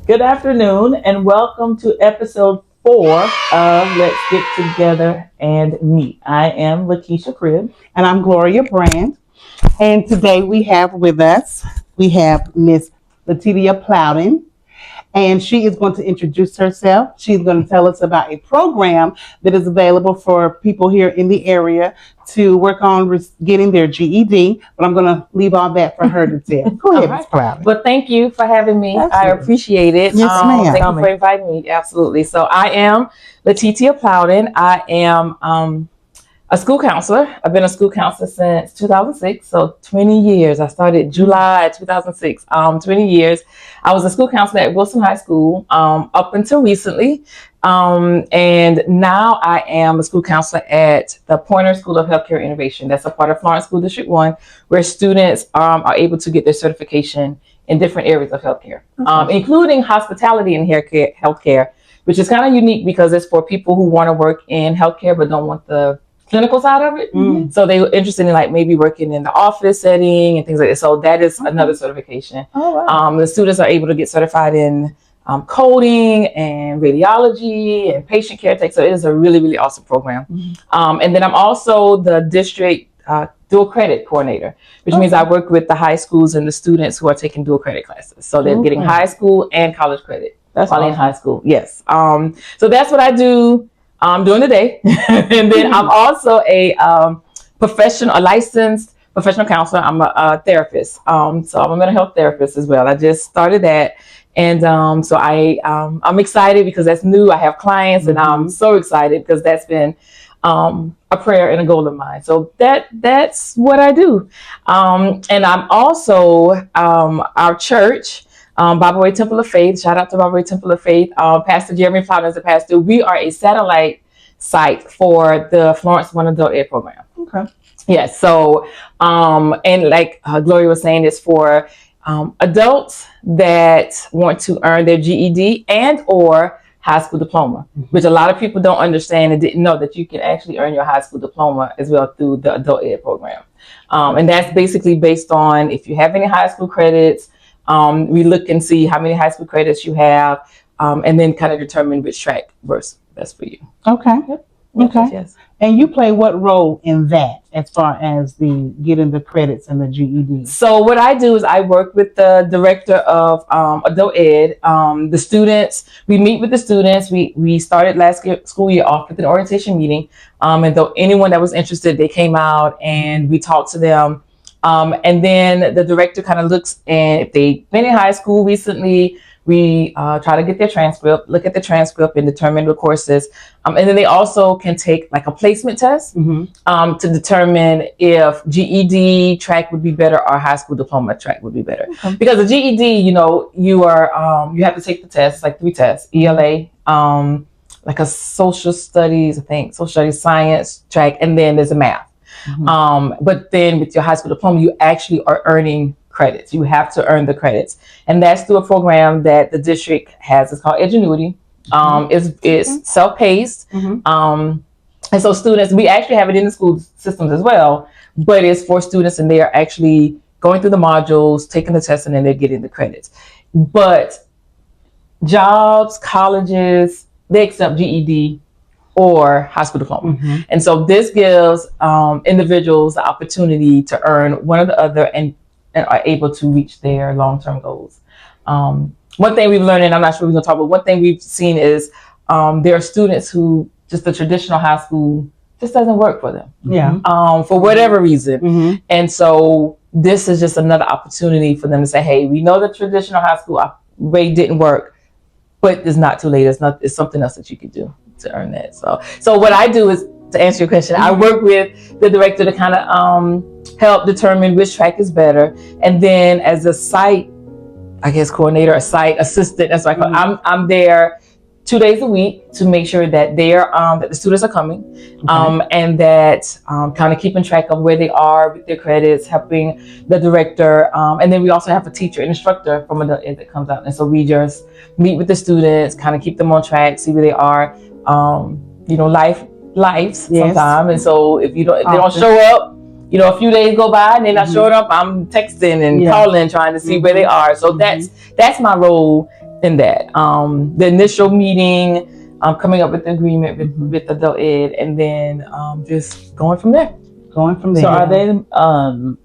Good afternoon, and welcome to episode 4 of Let's Get Together and Meet. I am Letitia Plowden. And I'm Gloria Brand. And today we have with us, Miss Letitia Plowden. And she is going to introduce herself. She's going to tell us about a program that is available for people here in the area to work on getting their GED. But I'm going to leave all that for her to tell. Go ahead, Ms. Plowden. Well, thank you for having me. Absolutely. I appreciate it. Yes, ma'am. Thank you for inviting me. Absolutely. So I am Letitia Plowden. I am a school counselor. I've been a school counselor since 2006, so 20 years. I started July 2006, 20 years. I was a school counselor at Wilson High School up until recently, and now I am a school counselor at the Pointer School of Healthcare Innovation. That's a part of Florence School District 1, where students are able to get their certification in different areas of healthcare, including hospitality and healthcare, which is kind of unique because it's for people who want to work in healthcare but don't want the clinical side of it. Mm-hmm. So they were interested in like maybe working in the office setting and things like that. So that is another certification. Oh, wow. The students are able to get certified in coding and radiology and patient care tech. So it is a really, really awesome program. Mm-hmm. And then I'm also the district dual credit coordinator, which means I work with the high schools and the students who are taking dual credit classes. So they're getting high school and college credit while awesome. In high school. Yes. So that's what I do during the day. And then I'm also a licensed professional counselor. I'm a therapist. So I'm a mental health therapist as well. I just started that. And so I'm excited because that's new. I have clients and I'm so excited because that's been a prayer and a goal of mine. So that's what I do. And I'm also our church, Bible Way Temple of Faith. Shout out to Bible Way Temple of Faith. Pastor Jeremy Plowden is the pastor. We are a satellite site for the Florence One Adult Ed program. Okay. Yeah. So, and like Gloria was saying, it's for adults that want to earn their GED and or high school diploma, which a lot of people don't understand and didn't know that you can actually earn your high school diploma as well through the adult ed program. And that's basically based on if you have any high school credits. We look and see how many high school credits you have, and then kind of determine which track works best for you. Okay. Yep. Okay. Yes. And you play what role in that as far as the getting the credits and the GED? So what I do is I work with the director of adult ed. The students, we meet with the students. We started last school year off with an orientation meeting. And though anyone that was interested, they came out and we talked to them. And then the director kind of looks, and if they've been in high school recently, we try to get their transcript, look at the transcript and determine the courses. And then they also can take like a placement test to determine if GED track would be better or high school diploma track would be better. Okay. Because the GED, you have to take the test, like 3 tests, ELA, like a social studies, science track, and then there's a math. But then with your high school diploma, you actually are earning credits. You have to earn the credits. And that's through a program that the district has. It's called Edgenuity. It's self-paced. And so students, we actually have it in the school systems as well, but it's for students and they are actually going through the modules, taking the test, and then they're getting the credits. But jobs, colleges, they accept GED or high school diploma. And so this gives individuals the opportunity to earn one or the other and are able to reach their long-term goals. One thing we've learned, and I'm not sure we're going to talk about, one thing we've seen is there are students who just the traditional high school just doesn't work for them. Yeah. For whatever reason. And so this is just another opportunity for them to say, hey, we know the traditional high school way didn't work, but it's not too late. It's something else that you could do to earn that. So what I do is, to answer your question, I work with the director to kind of help determine which track is better. And then as a site, coordinator, a site assistant, that's what I call it. I'm there 2 days a week to make sure that that the students are coming, and that kind of keeping track of where they are with their credits, helping the director. And then we also have a teacher, an instructor from adult ed that comes out. And so we just meet with the students, kind of keep them on track, see where they are. Lives sometimes. And so if they don't show up, a few days go by and they're not showing up, I'm texting and calling, trying to see where they are. So that's my role in that. The initial meeting, coming up with the agreement with adult ed, and then just going from there. So are they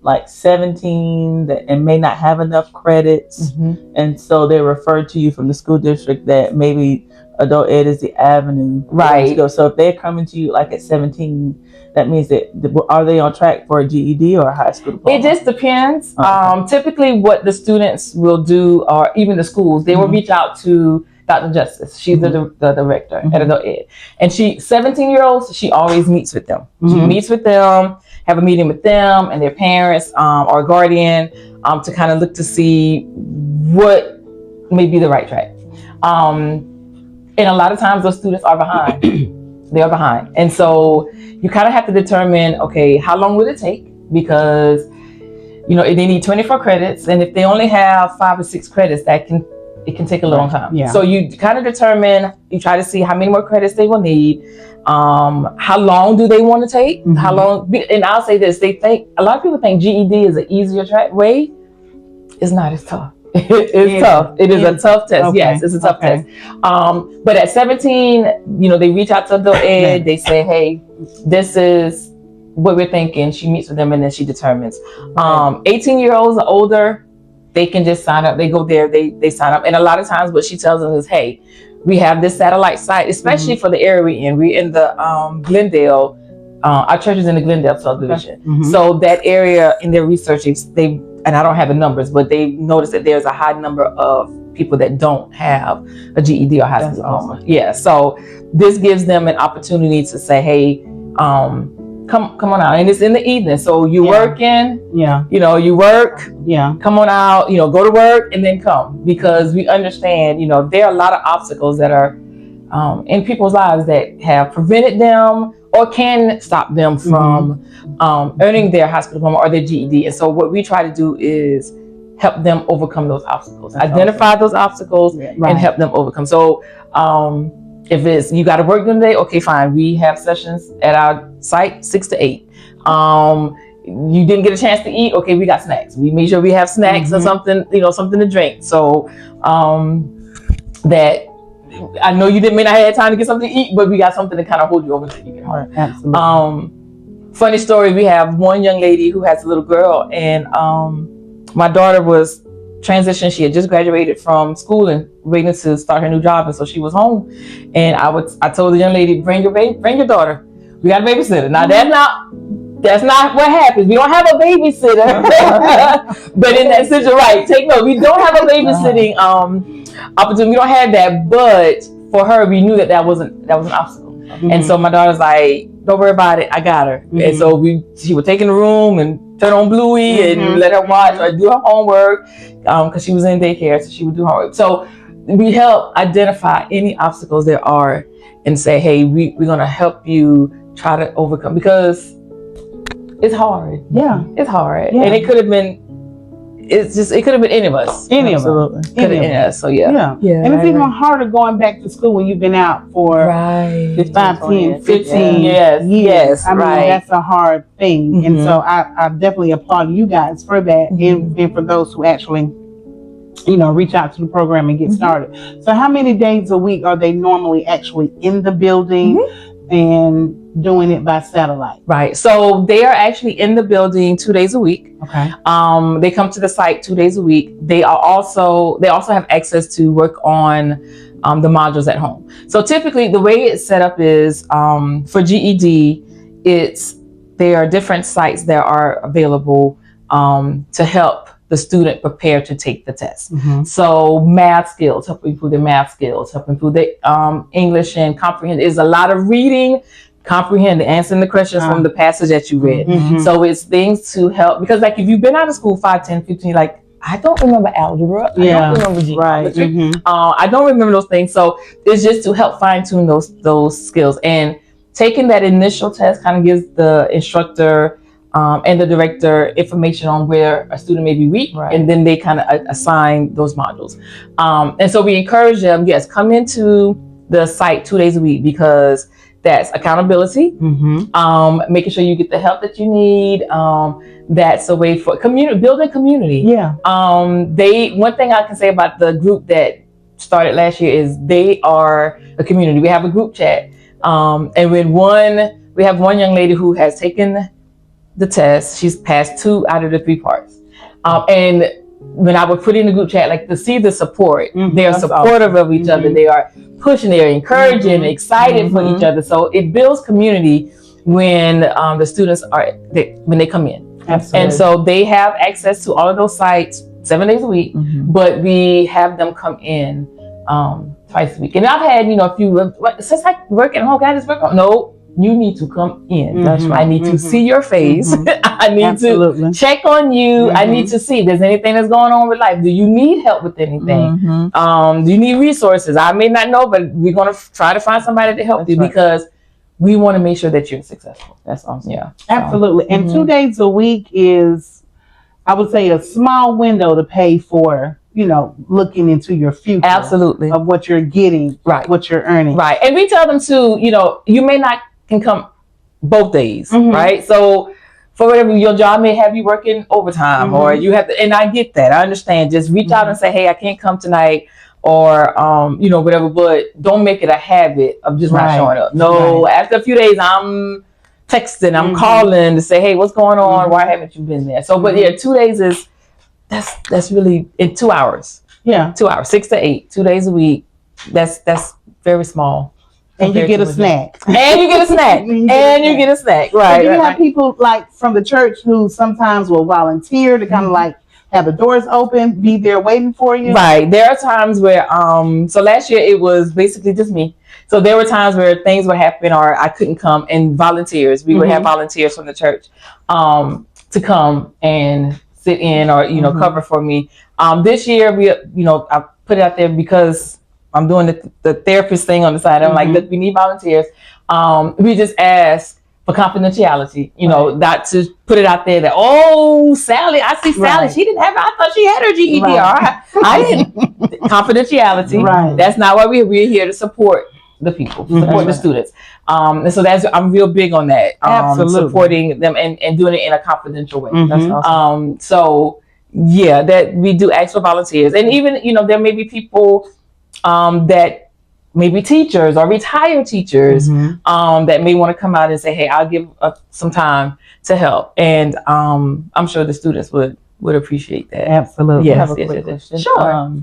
like 17 and may not have enough credits, and so they refer to you from the school district that maybe adult ed is the avenue Right. to go. So if they're coming to you like at 17, that means that are they on track for a GED or a high school diploma? It just depends. Okay. Typically, what the students will do, or even the schools, they will reach out to Dr. Justice. She's the director at adult ed, and 17-year-olds, she always meets with them. She meets with them, have a meeting with them and their parents or guardian to kind of look to see what may be the right track. And a lot of times those students are behind. They are behind. And so you kind of have to determine, okay, how long will it take? Because, you know, if they need 24 credits, and if they only have 5 or 6 credits, it can take a long time. Yeah. So you kind of determine, you try to see how many more credits they will need, how long do they want to take, how long, and I'll say this, a lot of people think GED is an easier way. It's not as tough. It's tough. It is a tough test. Okay. Yes, it's a tough test. But at 17, you know, they reach out to adult ed. They say, hey, this is what we're thinking. She meets with them and then she determines. 18-year-olds or older, they can just sign up. They go there, they sign up. And a lot of times what she tells them is, hey, we have this satellite site, especially for the area we're in. We're in the Glendale. Our church is in the Glendale subdivision. So that area, in their research, and I don't have the numbers, but they noticed that there's a high number of people that don't have a GED or high school diploma. Awesome. Yeah, so this gives them an opportunity to say, hey, come on out. And it's in the evening, so you're working, you know, you work, come on out, you know, go to work and then come. Because we understand, you know, there are a lot of obstacles that are in people's lives that have prevented them or can stop them from earning their high school diploma or their GED. And so what we try to do is help them overcome those obstacles. That's identify those obstacles and help them overcome. So if it's, you got to work during the day, okay, fine. We have sessions at our site 6 to 8. You didn't get a chance to eat, okay, we got snacks. We make sure we have snacks or something, you know, something to drink. So that I know you may not have had time to get something to eat, but we got something to kind of hold you over until you get home. Absolutely. Funny story, we have one young lady who has a little girl, and my daughter was transitioned. She had just graduated from school and waiting to start her new job, and so she was home. And I told the young lady, bring your daughter. We got a babysitter. Now that's not what happens. We don't have a babysitter. But in that situation, right, take note, we don't have a babysitting opportunity. We don't have that, but for her, we knew that was an obstacle. And so my daughter's like, don't worry about it, I got her. And so she would take in the room and turn on Bluey and let her watch or do her homework, because she was in daycare, so she would do homework. So we help identify any obstacles there are and say, hey, we're gonna help you try to overcome, because it's hard. Yeah, it's hard, and it could have been. It could have been any of us. Any of us. So yeah. And it's even harder going back to school when you've been out for 5, 10, 15 years. Yes, I mean, that's a hard thing. And so I definitely applaud you guys for that, and for those who actually, you know, reach out to the program and get started. So how many days a week are they normally actually in the building and doing it by satellite? Right. So they are actually in the building 2 days a week. Okay. They come to the site 2 days a week. They also have access to work on the modules at home. So typically the way it's set up is for GED, there are different sites that are available to help the student prepare to take the test. So math skills, help improve their math skills, help improve their English and comprehend. Is a lot of reading, comprehend, answering the questions from the passage that you read. So it's things to help, because like if you've been out of school 5, 10, 15, like I don't remember algebra, I don't remember geometry, I don't remember those things. So it's just to help fine tune those skills. And taking that initial test kind of gives the instructor and the director information on where a student may be weak, and then they kind of assign those modules. And so we encourage them, yes, come into the site 2 days a week, because that's accountability, making sure you get the help that you need. That's a way for building community. One thing I can say about the group that started last year is they are a community. We have a group chat. And we have one young lady who has taken the test. She's passed 2 out of the 3 parts. And when I would put in the group chat, like to see the support, they're supportive of each other. They are pushing, they're encouraging, excited for each other. So it builds community when the students when they come in. Absolutely. And so they have access to all of those sites 7 days a week, but we have them come in twice a week. And I've had, a few, since I work at home, can I just work home? No, you need to come in. That's right. I need to see your face. I need to check on you. I need to see if there's anything that's going on with life. Do you need help with anything? Do you need resources? I may not know, but we're going to try to find somebody to help you because we want to make sure that you're successful. That's awesome. Yeah. Absolutely. And 2 days a week is, I would say, a small window to pay for, looking into your future. Absolutely. Of what you're getting, what you're earning. Right. And we tell them too, you may not can come both days, right? So for whatever, your job may have you working overtime or you have to, and I get that. I understand. Just reach out and say, hey, I can't come tonight or, whatever, but don't make it a habit of just not showing up. No, after a few days, I'm texting, I'm calling to say, hey, what's going on? Why haven't you been there? So, but yeah, 2 days is, that's really in 2 hours. Yeah. 2 hours, 6 to 8, 2 days a week. That's very small. And you get a snack. And you get a snack. And you get a snack. Right. So do you have people like from the church who sometimes will volunteer to kind of like have the doors open, be there waiting for you? Right. There are times where, so last year it was basically just me. So there were times where things would happen or I couldn't come, and volunteers, we would have volunteers from the church to come and sit in or, cover for me. This year, I put it out there because I'm doing the therapist thing on the side. I'm like, look, we need volunteers. We just ask for confidentiality, not to put it out there that, oh, Sally, I see Sally. She didn't have it. I thought she had her GED. I didn't. Confidentiality. Right. That's not why we're here to support the people, support the students. And so I'm real big on that. Supporting them and doing it in a confidential way. That's awesome. So yeah, that we do ask for volunteers. And even, there may be people that maybe teachers or retired teachers that may want to come out and say, hey, I'll give some time to help. And I'm sure the students would appreciate that. Absolutely. Yes, I have a quick question. Sure.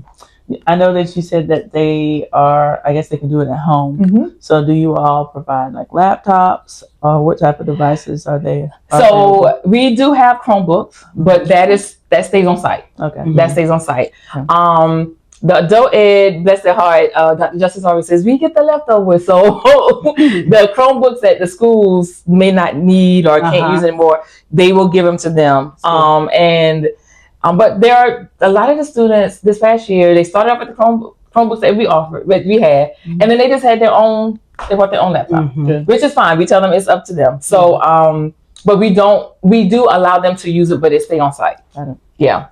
I know that you said that they can do it at home. So do you all provide like laptops or what type of devices are they? So we do have Chromebooks, but that stays on site. Okay. That stays on site. Okay. The adult ed, bless their heart, Dr. Justice always says, we get the leftovers. So the Chromebooks that the schools may not need or can't use anymore, they will give them to them. But there are a lot of the students this past year, they started off with the Chromebooks that we had, and then they just had they bought their own laptop, which is fine. We tell them it's up to them. So, but we do allow them to use it, but it stay on site. Yeah.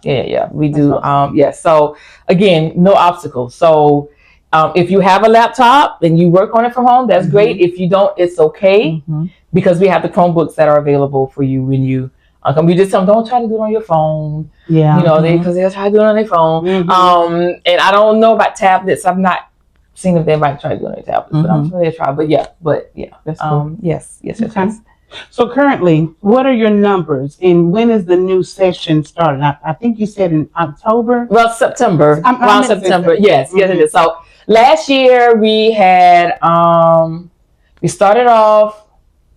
We do. Awesome. So again, no obstacles. So if you have a laptop and you work on it from home, that's great. If you don't, it's okay because we have the Chromebooks that are available for you when you come. We just tell them, don't try to do it on your phone. Yeah. Because they'll try to do it on their phone. And I don't know about tablets. I've not seen if they might try to do it on their tablets, but I'm sure they'll try. But yeah. That's cool. Yes. Okay. So currently, what are your numbers and when is the new session starting? I think you said in October? Well, September. Around September. Yes, it is. So last year we had, we started off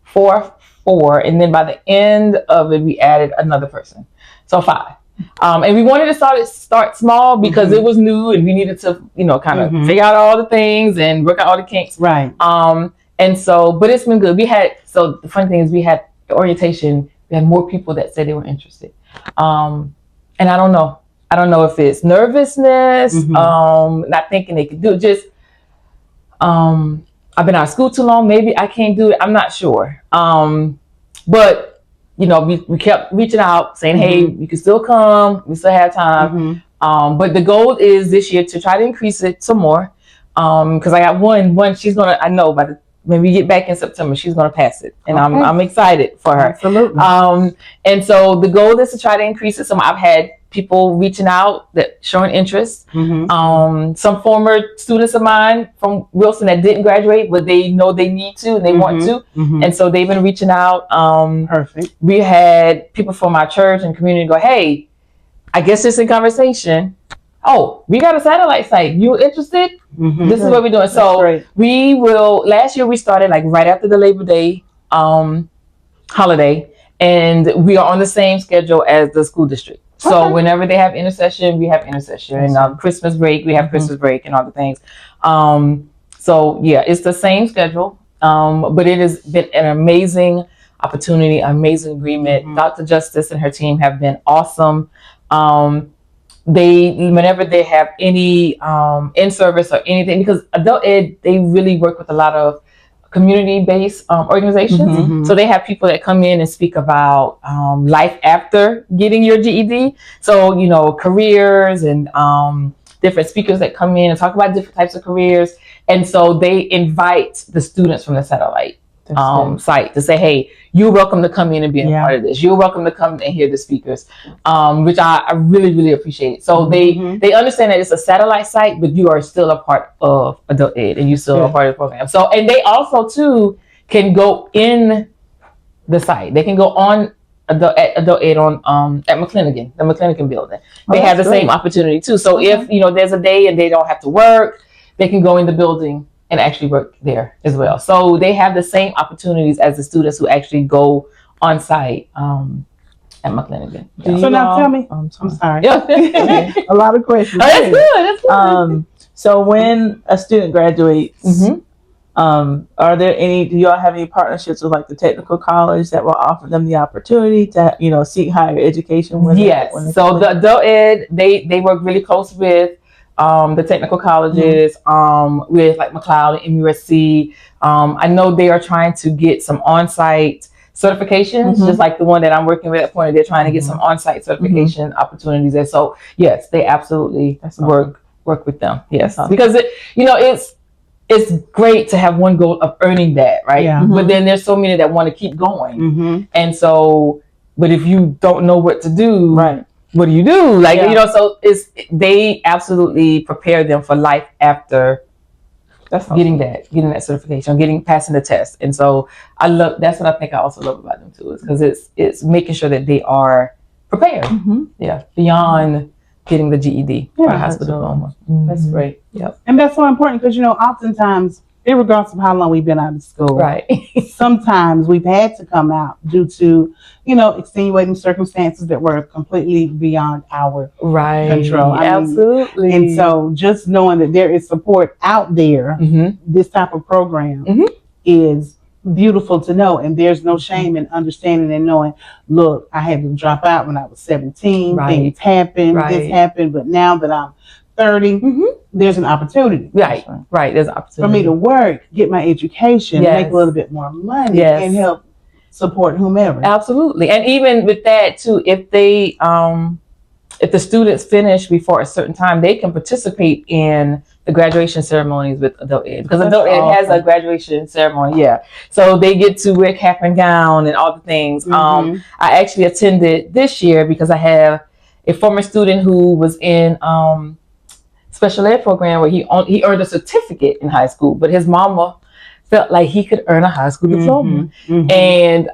4, and then by the end of it, we added another person. So 5. And we wanted to start small because it was new and we needed to, kind of figure out all the things and work out all the kinks. Right. And so, but it's been good. So the funny thing is we had the orientation, we had more people that said they were interested. And I don't know if it's nervousness, not thinking they could do it. Just, I've been out of school too long. Maybe I can't do it. I'm not sure. But, we kept reaching out saying, hey, you can still come. We still have time. But the goal is this year to try to increase it some more. Because I got one, she's going to, I know when we get back in September, she's going to pass it. And I'm excited for her. Absolutely. And so the goal is to try to increase it. I've had people reaching out that showing interest. Mm-hmm. Some former students of mine from Wilson that didn't graduate, but they know they need to and they want to, and so they've been reaching out. Perfect. We had people from our church and community go, "Hey, I guess it's in conversation. Oh, we got a satellite site. You interested? This is what we're doing." So we will. Last year we started like right after the Labor Day holiday, and we are on the same schedule as the school district. So whenever they have intercession, we have intercession, and Christmas break, we have Christmas break, and all the things. So yeah, it's the same schedule, but it has been an amazing opportunity, amazing agreement. Dr. Justice and her team have been awesome. They, whenever they have any in service or anything, because adult ed, they really work with a lot of community-based organizations. So they have people that come in and speak about life after getting your GED. So, you know, careers and different speakers that come in and talk about different types of careers. And so they invite the students from the satellite site to say, hey, you're welcome to come in and be a part of this. You're welcome to come and hear the speakers, which I really, really appreciate. So they understand that it's a satellite site, but you are still a part of adult ed and you still are part of the program. So, and they also too can go in the site. They can go on adult ed on at McClinigan, the McClinigan building. They have the same opportunity too. So if, you know, there's a day and they don't have to work, they can go in the building and actually work there as well. So they have the same opportunities as the students who actually go on site at McClinigan. So now tell me, I'm sorry. A lot of questions. Oh, that's good. That's good. So when a student graduates, are there any, do y'all have any partnerships with like the technical college that will offer them the opportunity to, you know, seek higher education? Yes. So the adult ed, they work really close with the technical colleges, with like McLeod and MUSC. I know they are trying to get some on-site certifications, just like the one that I'm working with at Point. They're trying to get some on-site certification opportunities. And so, yes, they absolutely work with them. Yes, because it's great to have one goal of earning that, right? Yeah. But then there's so many that want to keep going, and so, but if you don't know what to do, right? What do you do? Like, you know, so they absolutely prepare them for life after getting that certification, passing the test. And so that's what I think I also love about them too, is because it's making sure that they are prepared. Beyond getting the GED or high school diploma. That's great. Yep. And that's so important because, you know, oftentimes, regardless of how long we've been out of school, right? Sometimes we've had to come out due to, you know, extenuating circumstances that were completely beyond our control. Absolutely. And so just knowing that there is support out there, this type of program is beautiful to know. And there's no shame in understanding and knowing, look, I had to drop out when I was 17. Things happened, this happened, but now that I'm 30, there's an opportunity. Right. There's an opportunity for me to work, get my education, make a little bit more money, and help support whomever. Absolutely. And even with that too, if they if the students finish before a certain time, they can participate in the graduation ceremonies with adult ed, because adult ed has a graduation ceremony. So they get to wear cap and gown and all the things. I actually attended this year because I have a former student who was in special ed program where he earned a certificate in high school, but his mama felt like he could earn a high school diploma. And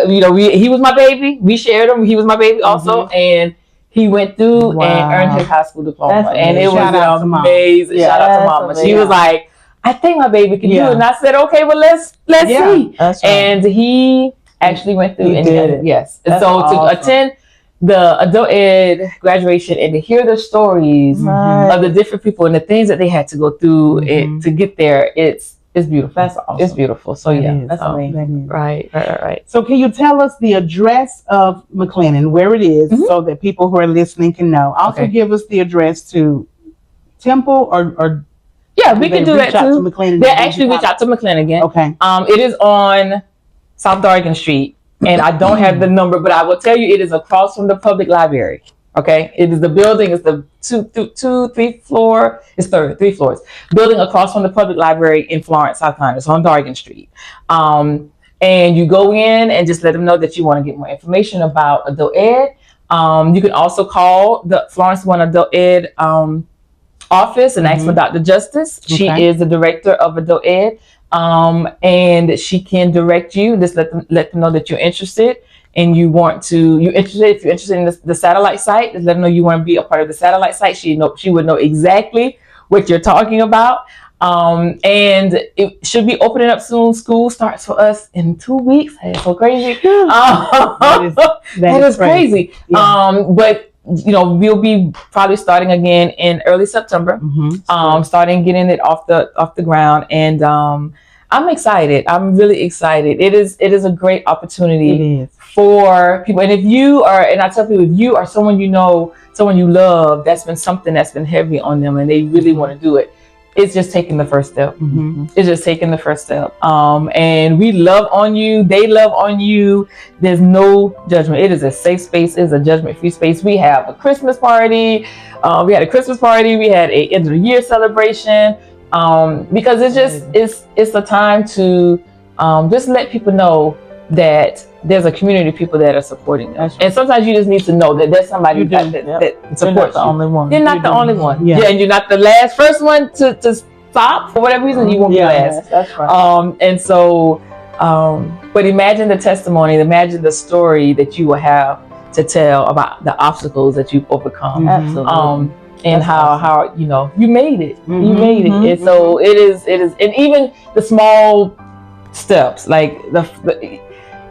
he was my baby. We shared him. He was my baby also, and he went through and earned his high school diploma. And it was amazing. Shout out to mama. She was like, I think my baby can do it. And I said, okay, well let's see. And he actually went through and did it. Yes. And so to attend the adult ed graduation and to hear the stories of the different people and the things that they had to go through to get there, it's beautiful. That's awesome. It's beautiful. So that's amazing. Right. So can you tell us the address of McLennan, where it is, so that people who are listening can know? Also give us the address to Temple or we can do that too. They actually reach out to McClinigan. Okay. It is on South Dargan Street. And I don't have the number, but I will tell you it is across from the public library. Okay, it is the building. It's the three floors. Building across from the public library in Florence, South Carolina. It's on Dargan Street. and you go in and just let them know that you want to get more information about adult ed. You can also call the Florence One Adult Ed office and ask for Dr. Justice. She is the director of adult ed, and she can direct you. Just let them know that you're interested and you're interested. If you're interested in the satellite site, just let them know you want to be a part of the satellite site. She would know exactly what you're talking about. And it should be opening up soon. School starts for us in 2 weeks. Hey, it's so crazy. That is crazy. Yeah. But we'll be probably starting again in early September. Starting getting it off the ground, and I'm excited. I'm really excited. It is a great opportunity for people. And I tell people, if you are someone someone you love, that's been something that's been heavy on them, and they really want to do it. It's just taking the first step. It's just taking the first step. And we love on you. They love on you. There's no judgment. It is a safe space. It's a judgment-free space. We have a Christmas party. We had a Christmas party. We had a end of the year celebration. Because it's a time to just let people know that there's a community of people that are supporting them. And sometimes you just need to know that there's somebody that supports you. You're not the only one. You're not the only one. Yeah, and you're not the first one to stop. For whatever reason, you won't be last. That's right. And so, but imagine the testimony, imagine the story that you will have to tell about the obstacles that you've overcome. Absolutely. And how you made it. You made it. And so it is, and even the small steps, like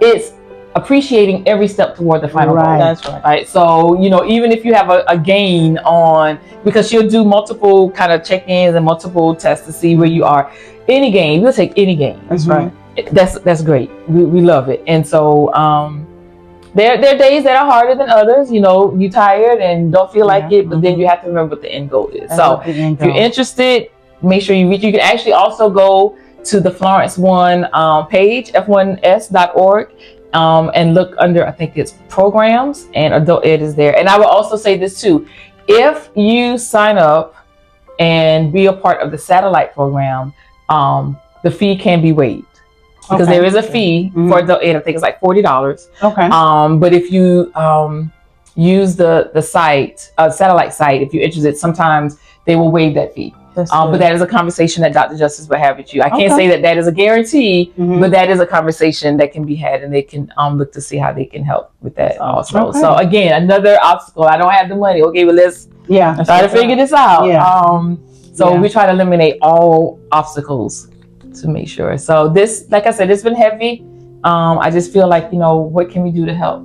it's appreciating every step toward the final goal. That's right. Right. So, even if you have a gain on, because she'll do multiple kind of check-ins and multiple tests to see where you are. Any gain, we'll take any gain. That's right. That's great. We love it. And so there are days that are harder than others. You tired and don't feel like it, but then you have to remember what the end goal is. So if you're interested, make sure you reach. You can actually also go to the Florence One page, f1s.org. And look under, I think it's programs, and adult ed is there. And I will also say this too: if you sign up and be a part of the satellite program, the fee can be waived because there is a fee for adult ed. I think it's like $40. Okay. But if you use the site, satellite site, if you're interested, sometimes they will waive that fee. But that is a conversation that Dr. Justice will have with you. I can't say that is a guarantee, but that is a conversation that can be had, and they can look to see how they can help with that also. So again, another obstacle. I don't have the money. Okay, well, let's try to figure this out. We try to eliminate all obstacles to make sure. So this, like I said, it's been heavy. I just feel like, what can we do to help?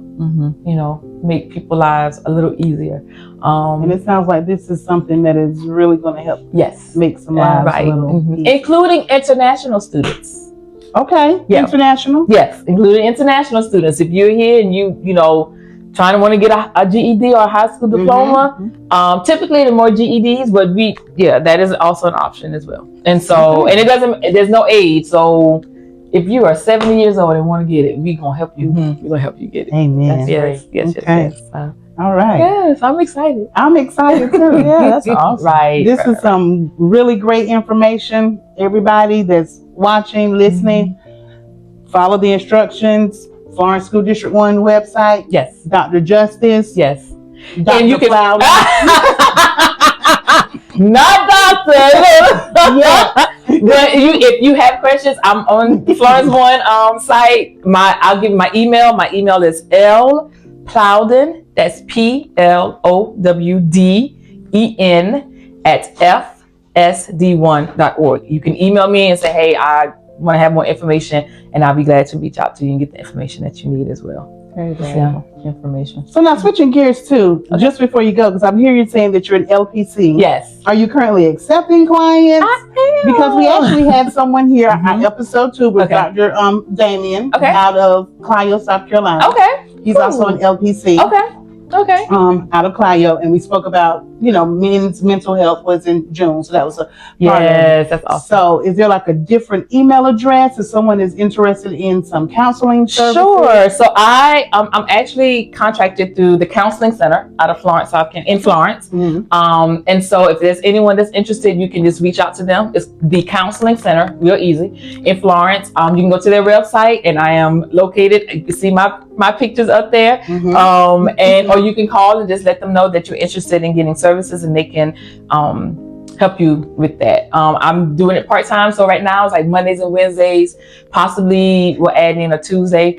Make people's lives a little easier. And it sounds like this is something that is really going to help. Yes, make some lives a little easier. Including international students. Okay, international. Yes, including international students. If you're here and you trying to want to get a GED or a high school diploma, typically the more GEDs, but that is also an option as well. And so, and there's no age. So if you are 70 years old and want to get it, we're going to help you. We're going to help you get it. Amen. Yes. All right. Yes, I'm excited. I'm excited too. Yeah, that's awesome. Right. This is some really great information. Everybody that's watching, listening, follow the instructions. Florence School District 1 website. Yes. Dr. Justice. Yes. Dr. And you can Plowden. Not doctor. But if you have questions, I'm on Florence One site. I'll give you my email. My email is Plowden. That's PLOWDEN at FSD1.org. You can email me and say, hey, I want to have more information, and I'll be glad to reach out to you and get the information that you need as well. Very valuable information. So now switching gears too, just before you go, because I'm hearing you saying that you're an LPC. Yes. Are you currently accepting clients? I am. Because we actually had someone here on episode 2 with Dr. Damien out of Clio, South Carolina. Okay. He's also an LPC. Okay. Out of Clio, and we spoke about men's mental health was in June, so that was a part of it. Yes, that's awesome. So, is there like a different email address if someone is interested in some counseling services? Sure. So I'm actually contracted through the Counseling Center out of Florence, South Carolina, in Florence. Mm-hmm. And so if there's anyone that's interested, you can just reach out to them. It's the Counseling Center, real easy, in Florence. You can go to their website, and I am located. You can see my pictures up there. Mm-hmm. And or you can call and just let them know that you're interested in getting services, and they can help you with that. I'm doing it part-time, so right now it's like Mondays and Wednesdays. Possibly we'll add in a Tuesday.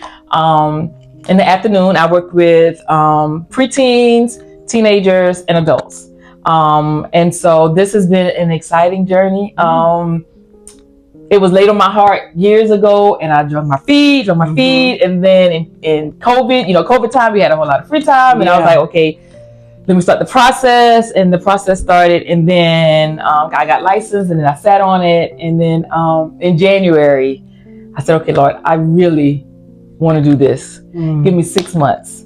In the afternoon, I work with preteens, teenagers, and adults. And so this has been an exciting journey. It was laid on my heart years ago, and I drug my feet. And then in COVID, COVID time, we had a whole lot of free time, and I was like, okay, let me start the process. And the process started, and then I got licensed, and then I sat on it. And then in January, I said, okay, Lord, I really want to do this. Give me 6 months.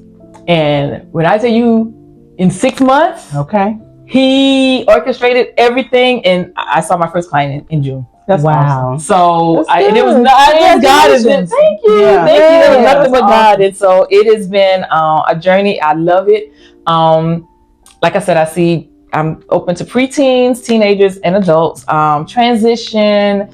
And when I tell you, in 6 months, okay, He orchestrated everything, and I saw my first client in June. That's wow. Awesome. So and it was not God. Thank you. Yeah. Thank you. It was Yeah, nothing but awesome. God. And so it has been a journey. I love it. Like I said, I'm open to preteens, teenagers, and adults. Transition,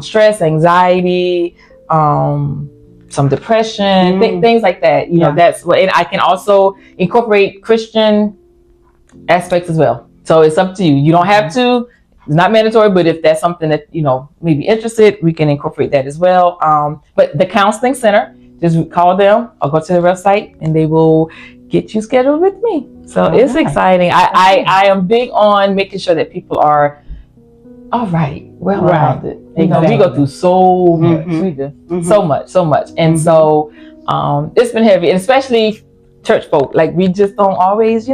stress, anxiety, some depression, things like that. That's what. And I can also incorporate Christian aspects as well. So it's up to you. You don't have to. It's not mandatory, but if that's something that may be interested, we can incorporate that as well. But the Counseling Center, just call them or go to the website, and they will get you scheduled with me. So it's exciting. I am big on making sure that people are all right, well-rounded. Exactly. We go through so much. We do so much, and so it's been heavy, and especially church folk. Like, we just don't always,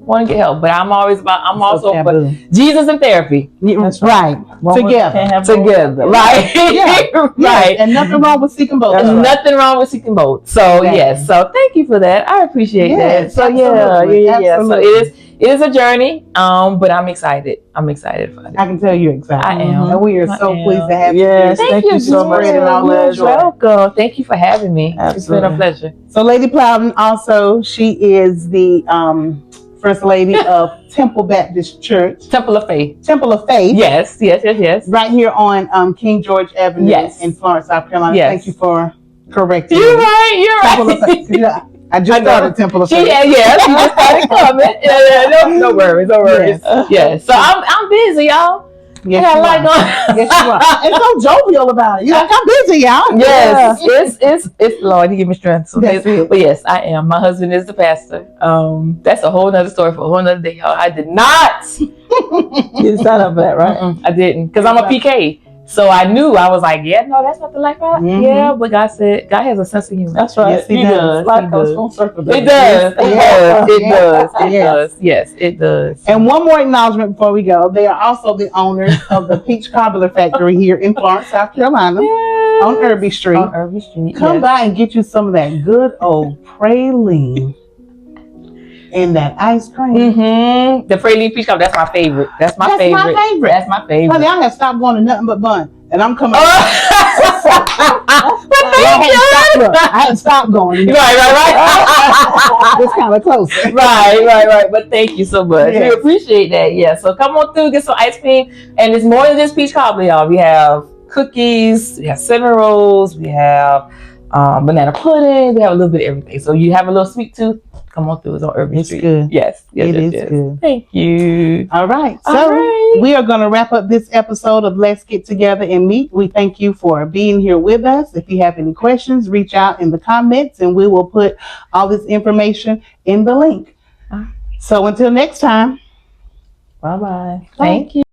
want to get help. But I'm also for Jesus and therapy. That's right. Together. Right. Right. And nothing wrong with seeking both. Nothing wrong with seeking both. So yes. So thank you for that. I appreciate that. So yeah. So it is a journey. But I'm excited. I'm excited for it. I can tell you're excited. I am. And we are so pleased to have you. Yes. Thank you so much. You're welcome. Thank you for having me. Absolutely. It's been a pleasure. So Lady Plowden, also, she is the First Lady of Temple Baptist Church. Temple of Faith. Yes. Right here on King George Avenue in Florence, South Carolina. Yes. Thank you for correcting me. You're right. Temple of Faith. I just started Temple of Faith. She just started coming. No worries. Yes. So I'm busy, y'all. Yes, I got a lot going. Yes, you are. And so jovial about it. You're like, I'm busy, y'all. Yes, it's Lord, He give me strength. So That's it. But yes, I am. My husband is the pastor. That's a whole nother story for a whole nother day, y'all. I did not. You didn't sign up for that, right? I didn't, because I'm a PK. So I knew, I was like, no, that's not the life I Yeah, but God said, God has a sense of humor. That's right. Yes, He does. Life comes full circle. It does. Yes, it does. And one more acknowledgement before we go. They are also the owners of the Peach Cobbler Factory here in Florence, South Carolina, on Irby Street. Come by and get you some of that good old praline and that ice cream. The praline peach cobbler, that's my favorite. That's my favorite. Honey, I have stopped wanting nothing but bun, and I'm coming. I hadn't stopped going. Right. It's kind of close. Right. But thank you so much. We appreciate that. Yeah. So come on through, get some ice cream, and it's more than just peach cobbler, y'all. We have cookies, we have cinnamon rolls, we have banana pudding. We have a little bit of everything. So you have a little sweet tooth, come on through. It's on Irby Street. Good. Yes. It is good. Thank you. All right. So we are going to wrap up this episode of Let's Get Together and Meet. We thank you for being here with us. If you have any questions, reach out in the comments, and we will put all this information in the link. So until next time. Bye-bye. Thank you.